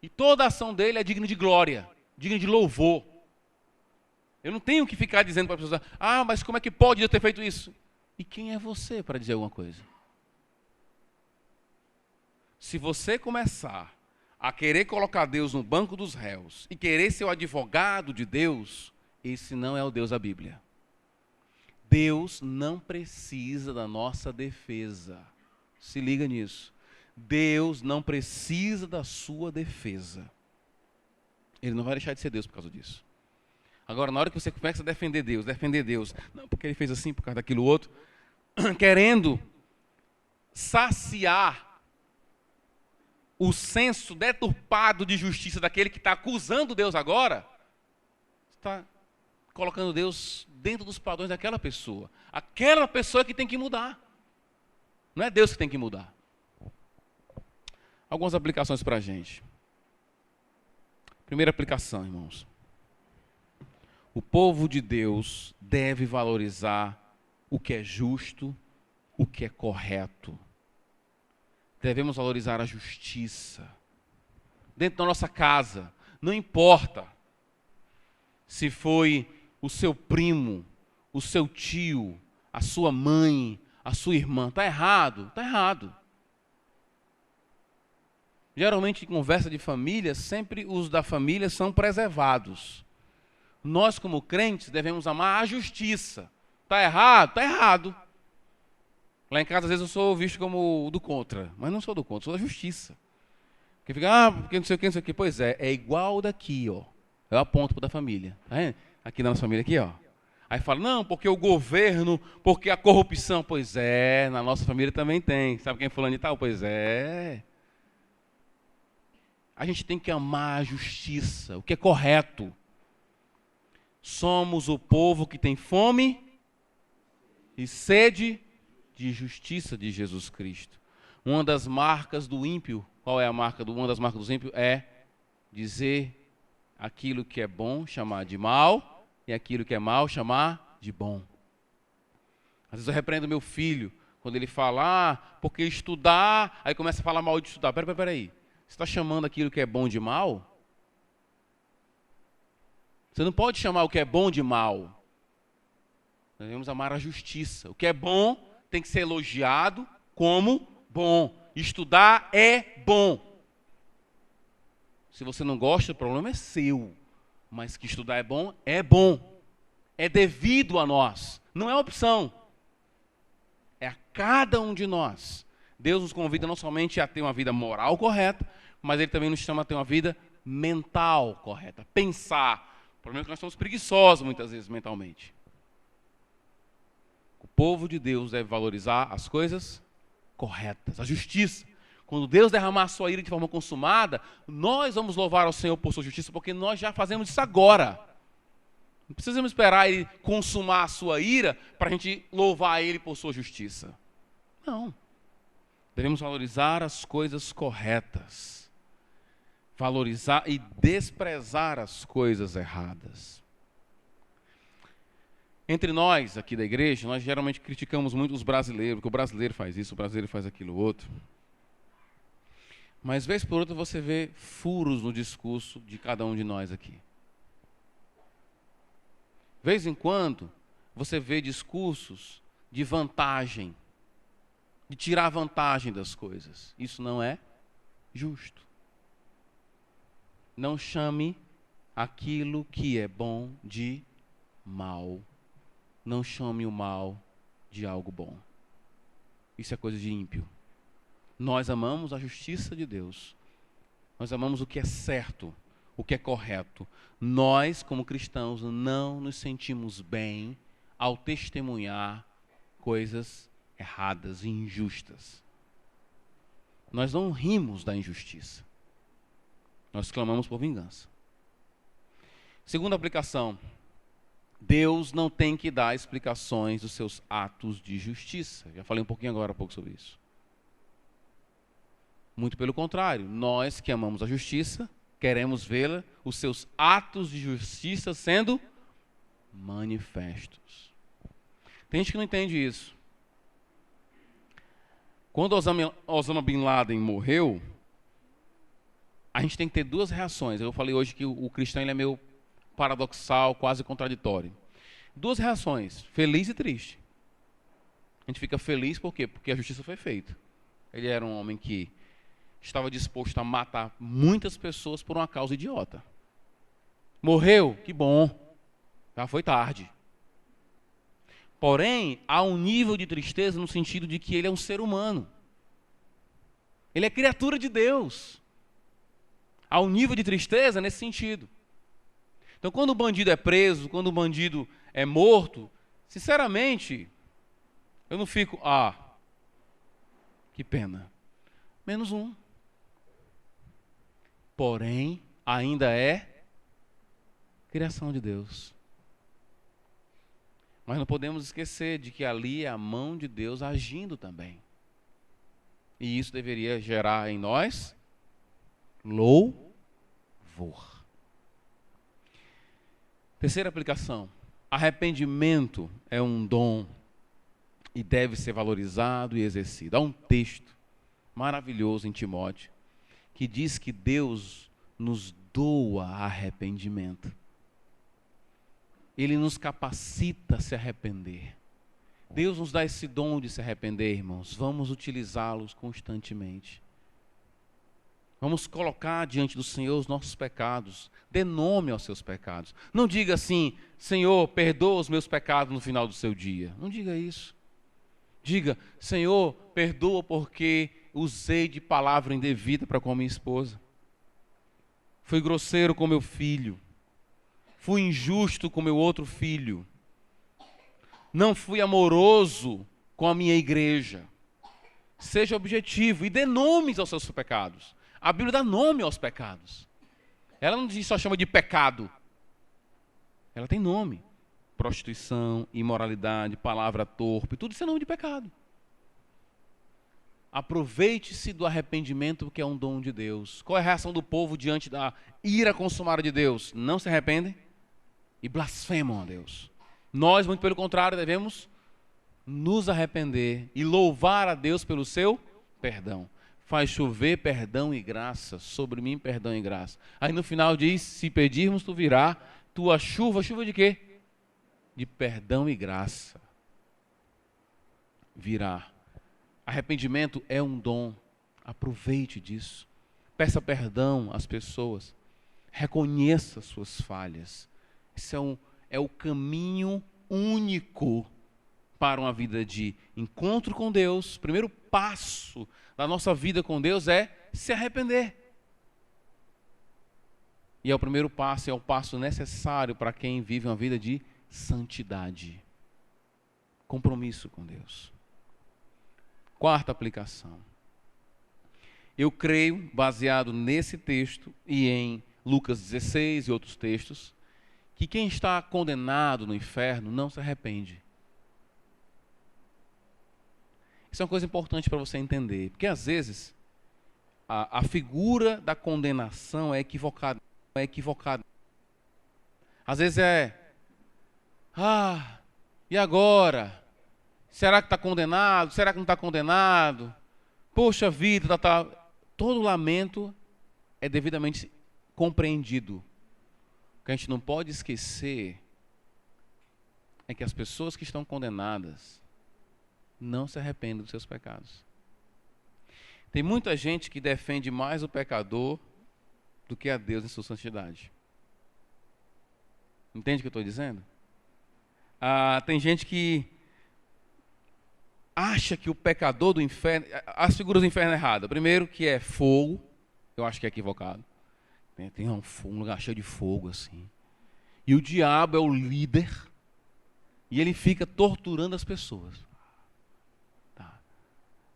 Speaker 1: E toda a ação dele é digna de glória, digna de louvor. Eu não tenho que ficar dizendo para a pessoa, mas como é que pode Deus ter feito isso? E quem é você para dizer alguma coisa? Se você começar a querer colocar Deus no banco dos réus e querer ser o advogado de Deus, esse não é o Deus da Bíblia. Deus não precisa da nossa defesa. Se liga nisso. Deus não precisa da sua defesa. Ele não vai deixar de ser Deus por causa disso. Agora, na hora que você começa a defender Deus, não, porque ele fez assim, por causa daquilo outro, querendo saciar o senso deturpado de justiça daquele que está acusando Deus agora, está colocando Deus dentro dos padrões daquela pessoa. Aquela pessoa que tem que mudar. Não é Deus que tem que mudar. Algumas aplicações para a gente. Primeira aplicação, irmãos. O povo de Deus deve valorizar o que é justo, o que é correto. Devemos valorizar a justiça. Dentro da nossa casa, não importa se foi o seu primo, o seu tio, a sua mãe, a sua irmã. Está errado? Está errado. Geralmente, em conversa de família, sempre os da família são preservados. Nós, como crentes, devemos amar a justiça. Está errado? Está errado. Lá em casa, às vezes, eu sou visto como o do contra. Mas não sou do contra, sou da justiça. Porque fica, porque não sei o que, não sei o que. Pois é igual daqui, ó. Eu aponto para da família. Tá vendo? Aqui na nossa família, aqui, ó. Aí fala, não, porque o governo, porque a corrupção. Pois é, na nossa família também tem. Sabe quem é fulano e tal? Pois é. A gente tem que amar a justiça, o que é correto. Somos o povo que tem fome e sede de justiça de Jesus Cristo. Uma das marcas do ímpio, qual é uma das marcas do ímpio? É dizer aquilo que é bom, chamar de mal, e aquilo que é mal, chamar de bom. Às vezes eu repreendo meu filho, quando ele fala, porque estudar, aí começa a falar mal de estudar. Peraí, você está chamando aquilo que é bom de mal? Você não pode chamar o que é bom de mal. Nós devemos amar a justiça. O que é bom tem que ser elogiado como bom. Estudar é bom. Se você não gosta, o problema é seu. Mas que estudar é bom, é bom. É devido a nós. Não é opção. É a cada um de nós. Deus nos convida não somente a ter uma vida moral correta, mas Ele também nos chama a ter uma vida mental correta. Pensar. O problema é que nós somos preguiçosos muitas vezes mentalmente. O povo de Deus deve valorizar as coisas corretas, a justiça. Quando Deus derramar a sua ira de forma consumada, nós vamos louvar ao Senhor por sua justiça, porque nós já fazemos isso agora. Não precisamos esperar Ele consumar a sua ira para a gente louvar Ele por sua justiça. Não. Devemos valorizar as coisas corretas. Valorizar e desprezar as coisas erradas. Entre nós, aqui da igreja, nós geralmente criticamos muito os brasileiros, porque o brasileiro faz isso, o brasileiro faz aquilo outro. Mas, vez por outra, você vê furos no discurso de cada um de nós aqui. Vez em quando, você vê discursos de vantagem, de tirar vantagem das coisas. Isso não é justo. Não chame aquilo que é bom de mal. Não chame o mal de algo bom. Isso é coisa de ímpio. Nós amamos a justiça de Deus. Nós amamos o que é certo, o que é correto. Nós, como cristãos, não nos sentimos bem ao testemunhar coisas erradas e injustas. Nós não rimos da injustiça. Nós clamamos por vingança. Segunda aplicação. Deus não tem que dar explicações dos seus atos de justiça. Já falei um pouquinho agora há pouco sobre isso. Muito pelo contrário, nós que amamos a justiça, queremos vê-la, os seus atos de justiça sendo manifestos. Tem gente que não entende isso. Quando Osama Bin Laden morreu, a gente tem que ter duas reações. Eu falei hoje que o cristão ele é meio paradoxal, quase contraditório. Duas reações, feliz e triste. A gente fica feliz por quê? Porque a justiça foi feita. Ele era um homem que estava disposto a matar muitas pessoas por uma causa idiota. Morreu? Que bom. Já foi tarde. Porém, há um nível de tristeza no sentido de que ele é um ser humano. Ele é criatura de Deus. Há um nível de tristeza nesse sentido. Então, quando o bandido é preso, quando o bandido é morto, sinceramente, eu não fico, que pena. Menos um. Porém, ainda é criação de Deus. Mas não podemos esquecer de que ali é a mão de Deus agindo também. E isso deveria gerar em nós louvor. Terceira aplicação. Arrependimento é um dom e deve ser valorizado e exercido. Há um texto maravilhoso em Timóteo que diz que Deus nos doa arrependimento. Ele nos capacita a se arrepender. Deus nos dá esse dom de se arrepender, irmãos. Vamos utilizá-los constantemente. Vamos colocar diante do Senhor os nossos pecados. Dê nome aos seus pecados. Não diga assim, Senhor, perdoa os meus pecados no final do seu dia. Não diga isso. Diga, Senhor, perdoa porque usei de palavra indevida para com a minha esposa. Fui grosseiro com meu filho. Fui injusto com meu outro filho. Não fui amoroso com a minha igreja. Seja objetivo e dê nomes aos seus pecados. A Bíblia dá nome aos pecados. Ela não só chama de pecado. Ela tem nome. Prostituição, imoralidade, palavra torpe, tudo isso é nome de pecado. Aproveite-se do arrependimento, porque é um dom de Deus. Qual é a reação do povo diante da ira consumada de Deus? Não se arrependem e blasfemam a Deus. Nós, muito pelo contrário, devemos nos arrepender e louvar a Deus pelo seu perdão. Faz chover perdão e graça sobre mim, perdão e graça. Aí no final diz, se pedirmos, tu virá tua chuva. Chuva de quê? De perdão e graça. Virá. Arrependimento é um dom. Aproveite disso. Peça perdão às pessoas. Reconheça suas falhas. Esse é o caminho único para uma vida de encontro com Deus. O primeiro passo da nossa vida com Deus é se arrepender. E é o primeiro passo, é o passo necessário para quem vive uma vida de santidade. Compromisso com Deus. Quarta aplicação. Eu creio, baseado nesse texto e em Lucas 16 e outros textos, que quem está condenado no inferno não se arrepende. Isso é uma coisa importante para você entender, porque às vezes a figura da condenação é equivocada. Às vezes e agora? Será que está condenado? Será que não está condenado? Poxa vida, todo lamento é devidamente compreendido. O que a gente não pode esquecer é que as pessoas que estão condenadas não se arrependem dos seus pecados. Tem muita gente que defende mais o pecador do que a Deus em sua santidade. Entende o que eu estou dizendo? Tem gente que acha que o pecador do inferno... As figuras do inferno erradas. Primeiro que é fogo. Eu acho que é equivocado. Tem um lugar cheio de fogo assim. E o diabo é o líder. E ele fica torturando as pessoas. Tá.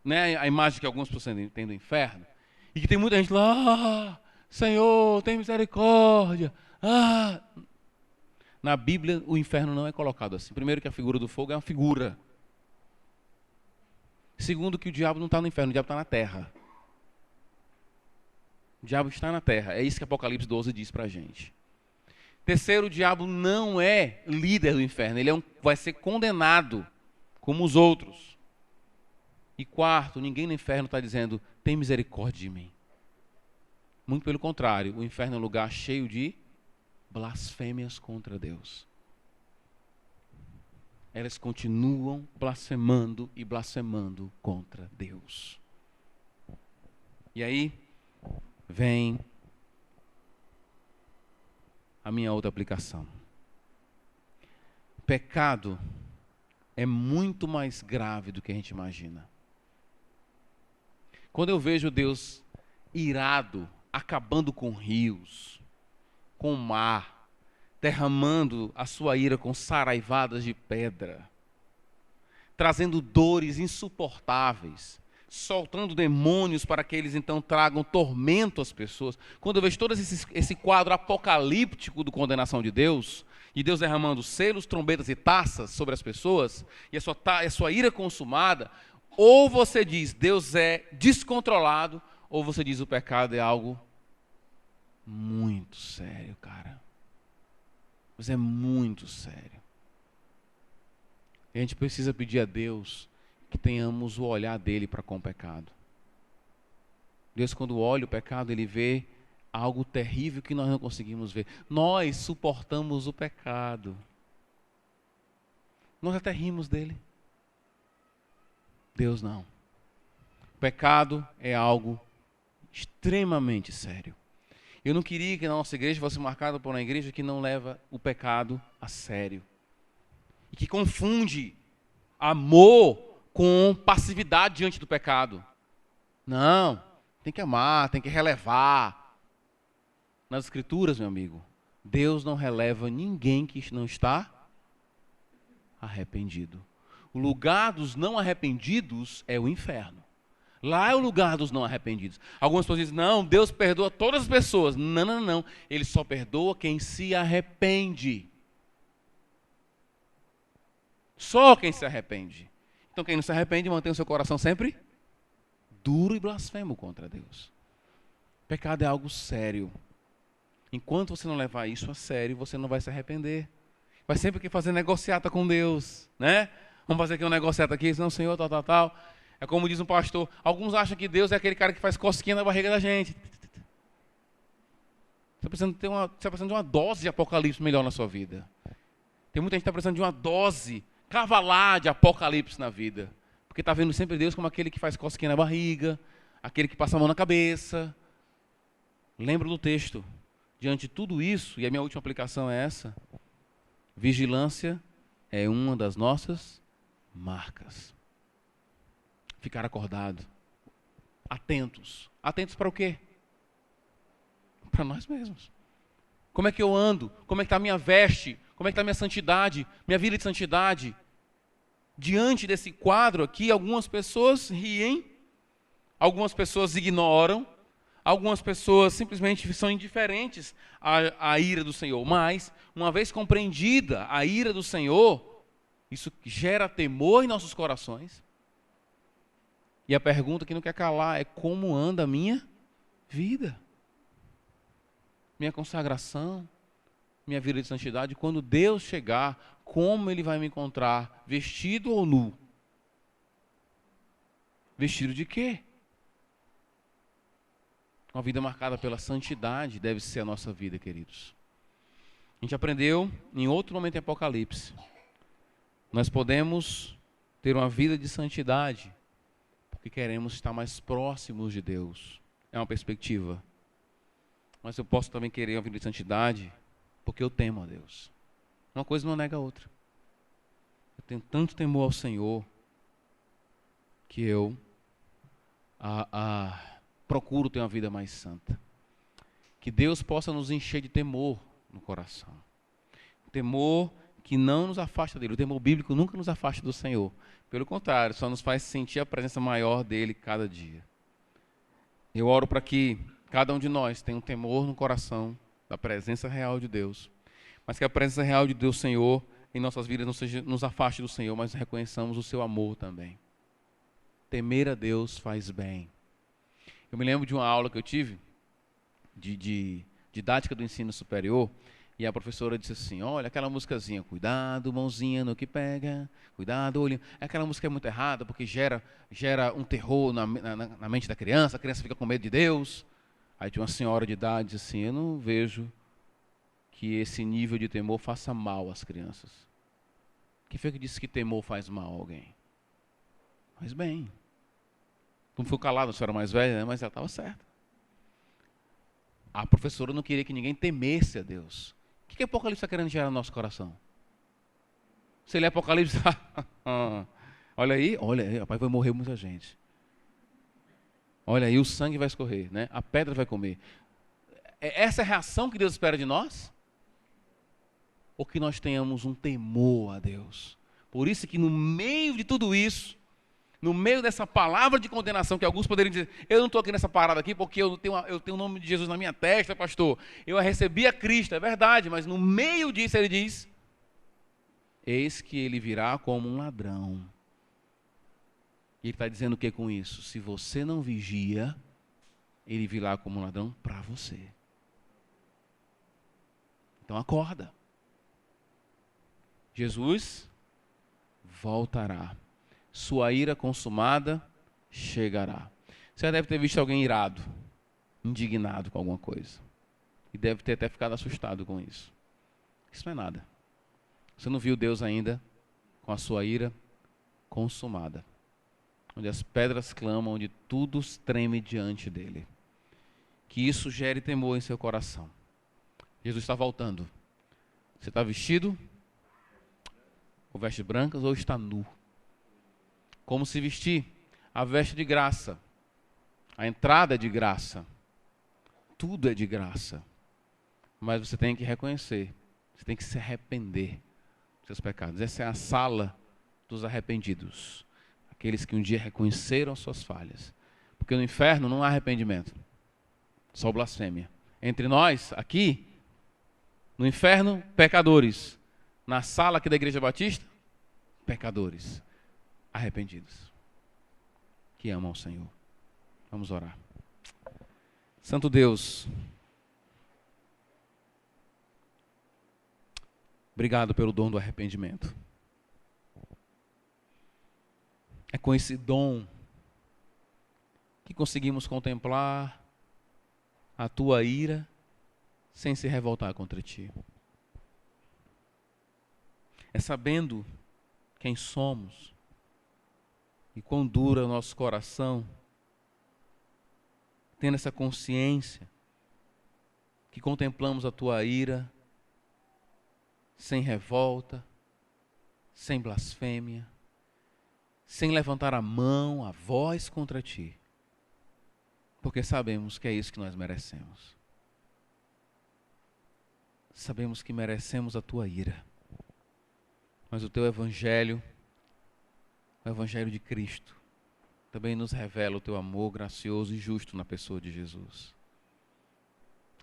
Speaker 1: Né? A imagem que algumas pessoas têm do inferno. E que tem muita gente lá, Senhor, tem misericórdia. Na Bíblia, o inferno não é colocado assim. Primeiro que a figura do fogo é uma figura. Segundo que o diabo não está no inferno, o diabo está na terra. O diabo está na terra. É isso que Apocalipse 12 diz para a gente. Terceiro, o diabo não é líder do inferno. Ele vai ser condenado como os outros. E quarto, ninguém no inferno está dizendo, tem misericórdia de mim. Muito pelo contrário, o inferno é um lugar cheio de blasfêmias contra Deus. Elas continuam blasfemando e blasfemando contra Deus. E aí vem a minha outra aplicação. Pecado é muito mais grave do que a gente imagina. Quando eu vejo Deus irado, acabando com rios, com o mar, derramando a sua ira com saraivadas de pedra, trazendo dores insuportáveis, soltando demônios para que eles então tragam tormento às pessoas. Quando eu vejo todo esse quadro apocalíptico de condenação de Deus, e Deus derramando selos, trombetas e taças sobre as pessoas, e a sua ira consumada, ou você diz Deus é descontrolado, ou você diz o pecado é algo muito sério, cara. Mas é muito sério. E a gente precisa pedir a Deus que tenhamos o olhar dele para com o pecado. Deus, quando olha o pecado, ele vê algo terrível que nós não conseguimos ver. Nós suportamos o pecado. Nós até rimos dele. Deus não. O pecado é algo Extremamente sério. Eu não queria que a nossa igreja fosse marcada por uma igreja que não leva o pecado a sério. E que confunde amor com passividade diante do pecado. Não, tem que amar, tem que relevar. Nas Escrituras, meu amigo, Deus não releva ninguém que não está arrependido. O lugar dos não arrependidos é o inferno. Lá é o lugar dos não arrependidos. Algumas pessoas dizem, não, Deus perdoa todas as pessoas. Não, não, não. Ele só perdoa quem se arrepende. Só quem se arrepende. Então quem não se arrepende mantém o seu coração sempre duro e blasfemo contra Deus. Pecado é algo sério. Enquanto você não levar isso a sério, você não vai se arrepender. Vai sempre que fazer negociata com Deus, né? Vamos fazer aqui um negociata aqui, não, Senhor, tal, tal, tal. É como diz um pastor, alguns acham que Deus é aquele cara que faz cosquinha na barriga da gente. Você está precisando de uma dose de Apocalipse melhor na sua vida. Tem muita gente que está precisando de uma dose cavalar de Apocalipse na vida. Porque está vendo sempre Deus como aquele que faz cosquinha na barriga, aquele que passa a mão na cabeça. Lembra do texto. Diante de tudo isso, e a minha última aplicação é essa, vigilância é uma das nossas marcas. Ficar acordado. Atentos. Atentos para o quê? Para nós mesmos. Como é que eu ando? Como é que está a minha veste? Como é que está a minha santidade? Minha vida de santidade? Diante desse quadro aqui, algumas pessoas riem, algumas pessoas ignoram, algumas pessoas simplesmente são indiferentes à ira do Senhor. Mas, uma vez compreendida a ira do Senhor, isso gera temor em nossos corações. E a pergunta que não quer calar é como anda a minha vida? Minha consagração, minha vida de santidade. Quando Deus chegar, como Ele vai me encontrar? Vestido ou nu? Vestido de quê? Uma vida marcada pela santidade deve ser a nossa vida, queridos. A gente aprendeu em outro momento em Apocalipse. Nós podemos ter uma vida de santidade porque queremos estar mais próximos de Deus. É uma perspectiva. Mas eu posso também querer uma vida de santidade porque eu temo a Deus. Uma coisa não nega a outra. Eu tenho tanto temor ao Senhor que eu procuro ter uma vida mais santa. Que Deus possa nos encher de temor no coração. Temor que não nos afasta dele. O temor bíblico nunca nos afasta do Senhor. Pelo contrário, só nos faz sentir a presença maior dele cada dia. Eu oro para que cada um de nós tenha um temor no coração da presença real de Deus. Mas que a presença real de Deus, Senhor, em nossas vidas não seja, nos afaste do Senhor, mas reconheçamos o seu amor também. Temer a Deus faz bem. Eu me lembro de uma aula que eu tive de didática do ensino superior, e a professora disse assim, olha, aquela musicazinha, cuidado, mãozinha no que pega, cuidado, olho. Aquela música é muito errada, porque gera um terror na mente da criança, a criança fica com medo de Deus. Aí tinha uma senhora de idade, disse assim, eu não vejo que esse nível de temor faça mal às crianças. Quem foi que disse que temor faz mal a alguém? Faz bem. Não ficou calado, a senhora mais velha, né? Mas ela estava certa. A professora não queria que ninguém temesse a Deus. O que Apocalipse está querendo gerar no nosso coração? Se ele é Apocalipse, olha aí, rapaz, vai morrer muita gente. Olha aí, o sangue vai escorrer, né? A pedra vai comer. Essa é a reação que Deus espera de nós? Ou que nós tenhamos um temor a Deus? Por isso que no meio de tudo isso, no meio dessa palavra de condenação, que alguns poderiam dizer, eu não estou aqui nessa parada aqui porque eu tenho o nome de Jesus na minha testa, pastor. Eu recebi a Cristo, é verdade, mas no meio disso ele diz, eis que ele virá como um ladrão. E ele está dizendo o que com isso? Se você não vigia, ele virá como um ladrão para você. Então acorda. Jesus voltará. Sua ira consumada chegará. Você já deve ter visto alguém irado, indignado com alguma coisa. E deve ter até ficado assustado com isso. Isso não é nada. Você não viu Deus ainda com a sua ira consumada. Onde as pedras clamam, onde tudo treme diante dele. que isso gere temor em seu coração. Jesus está voltando. Você está vestido com vestes brancas ou está nu? Como se vestir? A veste de graça. A entrada é de graça. Tudo é de graça. Mas você tem que reconhecer. Você tem que se arrepender dos seus pecados. Essa é a sala dos arrependidos. Aqueles que um dia reconheceram as suas falhas. Porque no inferno não há arrependimento. Só blasfêmia. Entre nós, aqui, no inferno, pecadores. Na sala aqui da Igreja Batista, pecadores. Arrependidos. Que amam o Senhor. Vamos orar. Santo Deus, obrigado pelo dom do arrependimento. É com esse dom que conseguimos contemplar a tua ira sem se revoltar contra ti. É sabendo quem somos e quão duro é o nosso coração, tendo essa consciência que contemplamos a tua ira sem revolta, sem blasfêmia, sem levantar a mão, a voz contra ti, porque sabemos que é isso que nós merecemos. Sabemos que merecemos a tua ira, mas o teu evangelho, o evangelho de Cristo, também nos revela o teu amor gracioso e justo na pessoa de Jesus.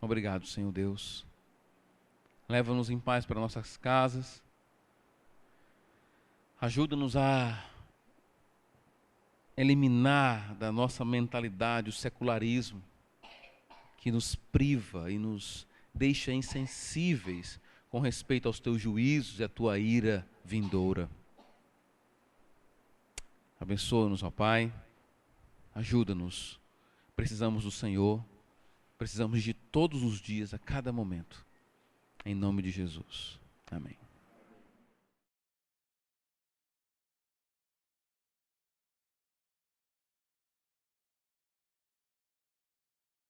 Speaker 1: Obrigado, Senhor Deus. Leva-nos em paz para nossas casas. Ajuda-nos a eliminar da nossa mentalidade o secularismo que nos priva e nos deixa insensíveis com respeito aos teus juízos e à tua ira vindoura. Abençoa-nos, ó Pai. Ajuda-nos. Precisamos do Senhor. Precisamos de todos os dias, a cada momento. Em nome de Jesus. Amém.